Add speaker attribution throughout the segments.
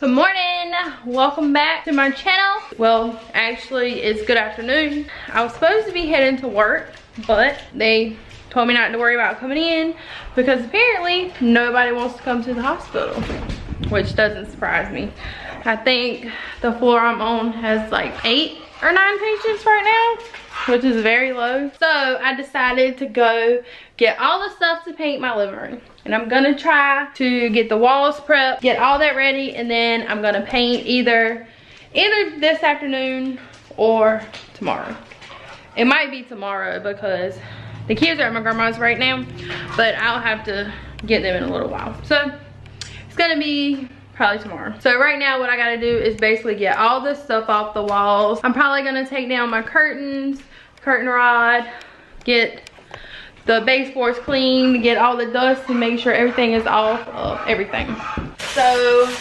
Speaker 1: Good morning, welcome back to my channel. Well, actually it's good afternoon. I was supposed to be heading to work, but they told me not to worry about coming in because apparently nobody wants to come to the hospital, which doesn't surprise me. I think the floor I'm on has like 8 or 9 patients right now, which is very low. So I decided to go get all the stuff to paint my living room. And I'm gonna try to get the walls prepped, get all that ready, and then I'm gonna paint either this afternoon or tomorrow. It might be tomorrow because the kids are at my grandma's right now, but I'll have to get them in a little while. So it's gonna be probably tomorrow. So right now what I gotta do is basically get all this stuff off the walls. I'm probably gonna take down my curtains, curtain rod, get the baseboards clean, get all the dust and make sure everything is off of everything. So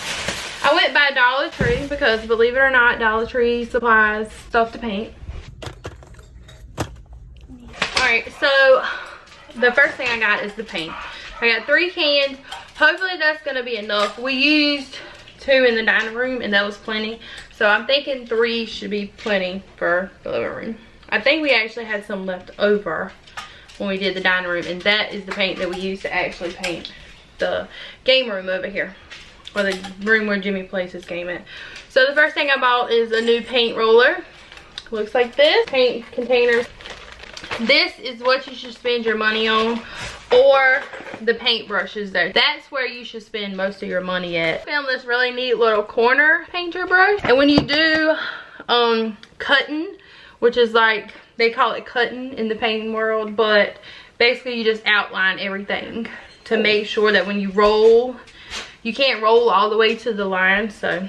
Speaker 1: I went by Dollar Tree because believe it or not, Dollar Tree supplies stuff to paint. Alright, so the first thing I got is the paint. I got 3 cans. Hopefully that's gonna be enough. We used 2 in the dining room and that was plenty. So I'm thinking 3 should be plenty for the living room. I think we actually had some left over when we did the dining room, and that is the paint that we used to actually paint the game room over here, or the room where Jimmy plays his game at. So the first thing I bought is a new paint roller. Looks like this. Paint containers. This is what you should spend your money on, or the paint brushes there. That's where you should spend most of your money at. I found this really neat little corner painter brush, and when you do cutting, which is like, they call it cutting in the painting world, but basically you just outline everything to make sure that when you roll, you can't roll all the way to the line. So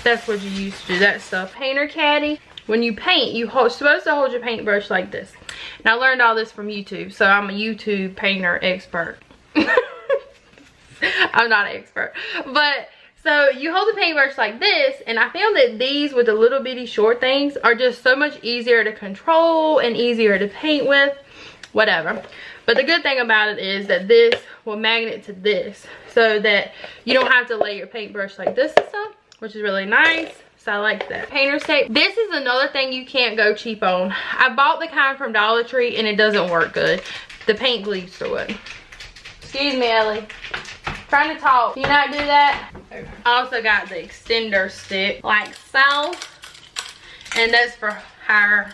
Speaker 1: that's what you use to do that stuff. Painter caddy. When you paint, you're supposed to hold your paintbrush like this. And I learned all this from YouTube, so I'm a YouTube painter expert. I'm not an expert, but so you hold the paintbrush like this, and I found that these with the little bitty short things are just so much easier to control and easier to paint with, whatever. But the good thing about it is that this will magnet to this, so that you don't have to lay your paintbrush like this and stuff, which is really nice. So I like that. Painter's tape. This is another thing you can't go cheap on. I bought the kind from Dollar Tree and it doesn't work good. The paint bleeds through it. Excuse me, Ellie. Trying to talk. Can you not do that? Okay. I also got the extender stick, like so. And that's for higher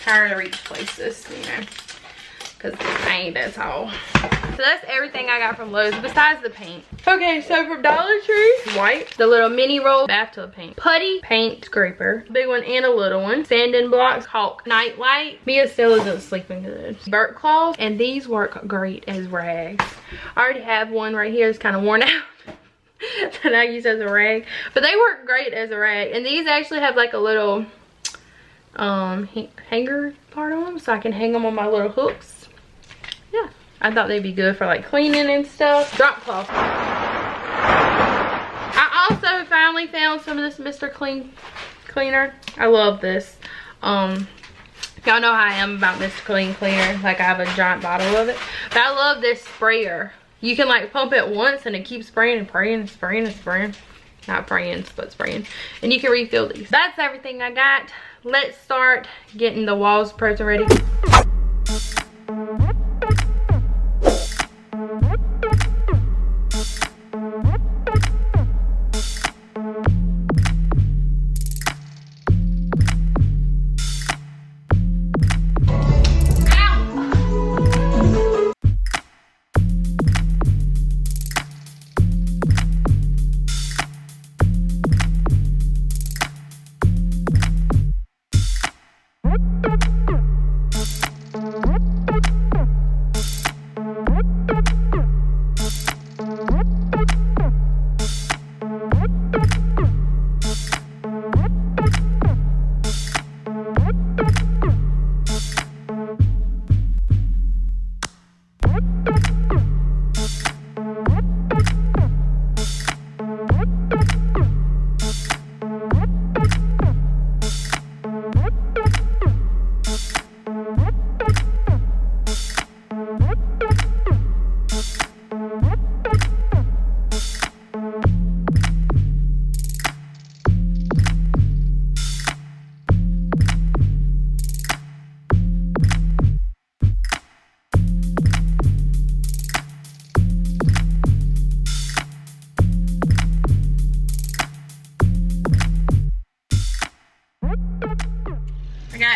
Speaker 1: to reach places, you know, because I ain't that tall. So that's everything I got from Lowe's besides the paint. Okay, so from Dollar Tree, white, the little mini roll bathtub paint, putty paint scraper, big one and a little one, sanding blocks, caulk, night light. Mia still isn't sleeping good. Burnt cloth, and these work great as rags. I already have one right here. It's kind of worn out that I use as a rag, but they work great as a rag. And these actually have like a little hanger part on them, so I can hang them on my little hooks. Yeah, I thought they'd be good for like cleaning and stuff. Drop cloth. I also finally found some of this Mr. Clean cleaner. I love this. Y'all know how I am about Mr. Clean cleaner. Like, I have a giant bottle of it. But I love this sprayer. You can like pump it once and it keeps spraying and spraying and spraying and spraying. Not praying, but spraying. And you can refill these. That's everything I got. Let's start getting the walls prepped and ready.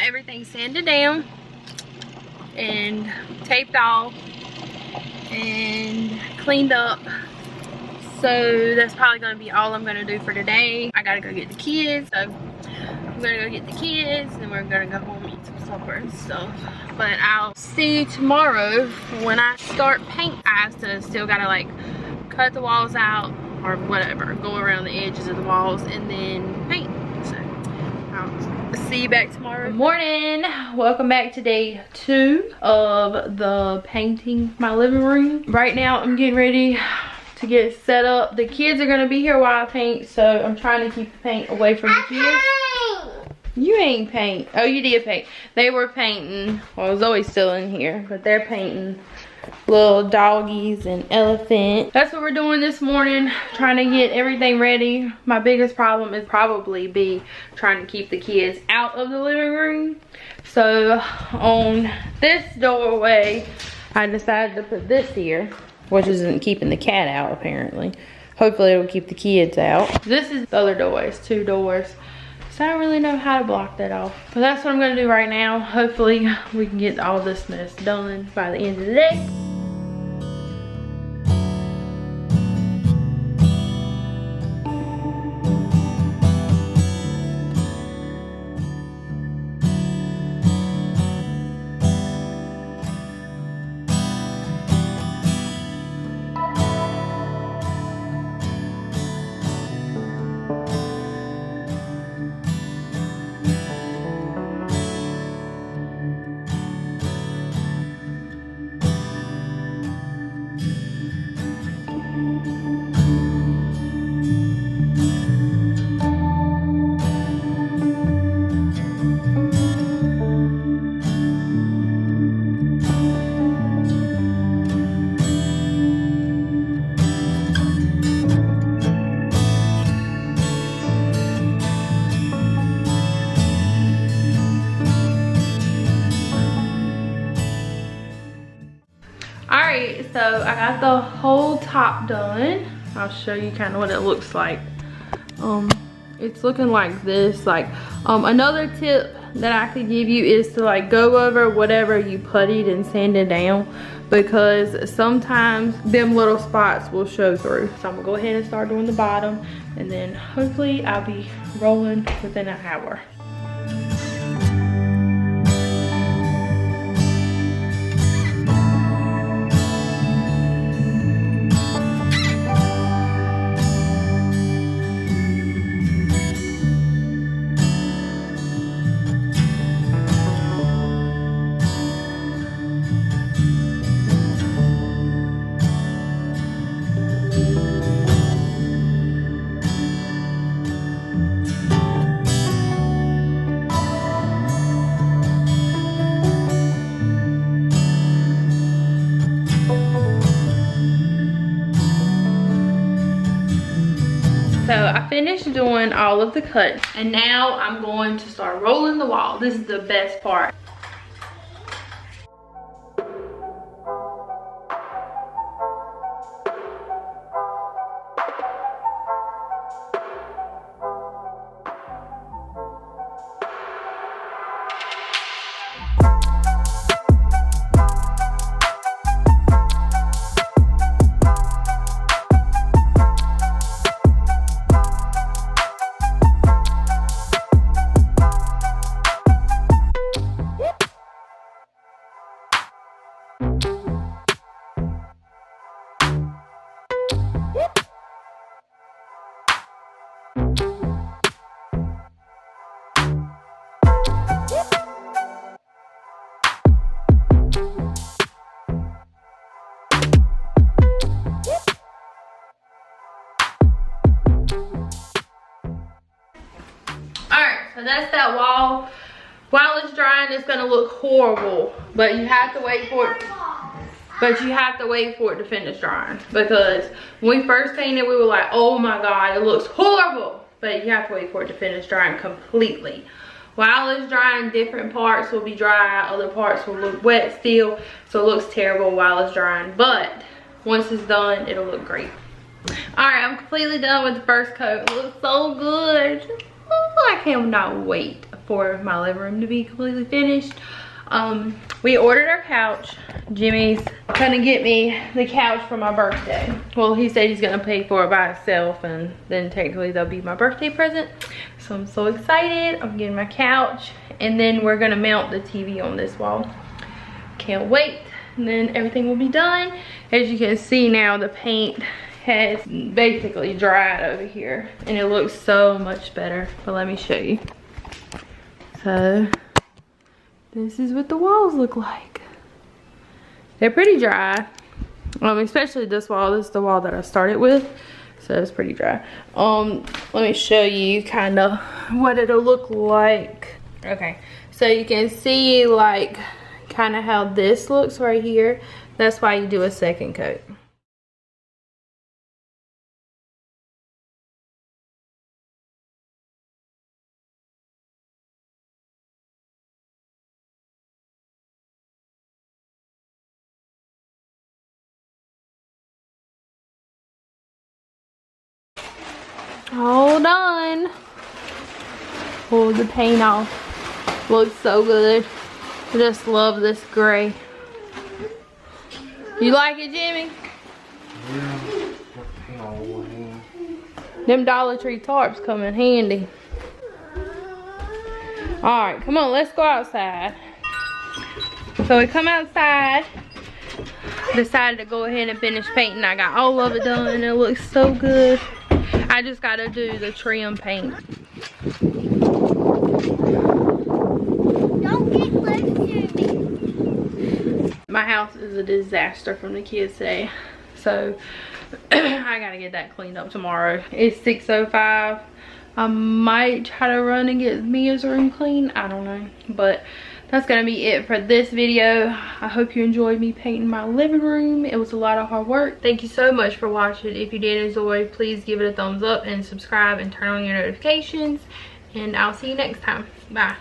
Speaker 1: got everything sanded down and taped off and cleaned up. So that's probably gonna be all I'm gonna do for today. I gotta go get the kids, so I'm gonna go get the kids and we're gonna go home and eat some supper and stuff. But I'll see you tomorrow when I start paint. I still gotta like cut the walls out or whatever, go around the edges of the walls and then paint. So I'll see you back tomorrow. Good morning, welcome back to day 2 of the painting my living room. Right now I'm getting ready to get set up. The kids are gonna be here while I paint, so I'm trying to keep the paint away from the kids. You ain't paint. Oh, you did paint. They were painting. Well, Zoe's still in here, but they're painting little doggies and elephant. That's what we're doing this morning, trying to get everything ready. My biggest problem is probably be trying to keep the kids out of the living room. So on this doorway, I decided to put this here, which isn't keeping the cat out apparently. Hopefully it'll keep the kids out. This is the other doorways, 2 doors. So I don't really know how to block that off. But that's what I'm gonna do right now. Hopefully we can get all this mess done by the end of the day. So I got the whole top done. I'll show you kind of what it looks like. It's looking like this. Like another tip that I could give you is to like go over whatever you puttied and sanded down, because sometimes them little spots will show through. So I'm gonna go ahead and start doing the bottom, and then hopefully I'll be rolling within an hour. So I finished doing all of the cuts, and now I'm going to start rolling the wall. This is the best part. So that's that wall. While it's drying, it's gonna look horrible, but you have to wait for it. But you have to wait for it to finish drying, because when we first painted, we were like, oh my God, it looks horrible. But you have to wait for it to finish drying completely. While it's drying, different parts will be dry, other parts will look wet still, so it looks terrible while it's drying. But once it's done, it'll look great. All right, I'm completely done with the first coat. It looks so good. Oh, I cannot wait for my living room to be completely finished. We ordered our couch. Jimmy's gonna get me the couch for my birthday. Well, he said he's gonna pay for it by himself, and then technically that'll be my birthday present. So I'm so excited. I'm getting my couch, and then we're gonna mount the TV on this wall. Can't wait. And then everything will be done. As you can see now, the paint has basically dried over here, and it looks so much better. But let me show you. So this is what the walls look like. They're pretty dry, especially this wall. This is the wall that I started with, so it's pretty dry. Let me show you kind of what it'll look like. Okay, so you can see like kind of how this looks right here. That's why you do a second coat. All done. Pull the paint off. Looks so good. I just love this gray. You like it, Jimmy?
Speaker 2: Yeah.
Speaker 1: Them Dollar Tree tarps come in handy. Alright, come on, let's go outside. So we come outside. Decided to go ahead and finish painting. I got all of it done and it looks so good. I just gotta do the trim paint.
Speaker 3: Don't get close to me.
Speaker 1: My house is a disaster from the kids today. So I gotta get that cleaned up tomorrow. It's 6:05. I might try to run and get Mia's room clean. I don't know. But that's gonna be it for this video. I hope you enjoyed me painting my living room. It was a lot of hard work. Thank you so much for watching. If you did enjoy, please give it a thumbs up and subscribe and turn on your notifications. And I'll see you next time. Bye.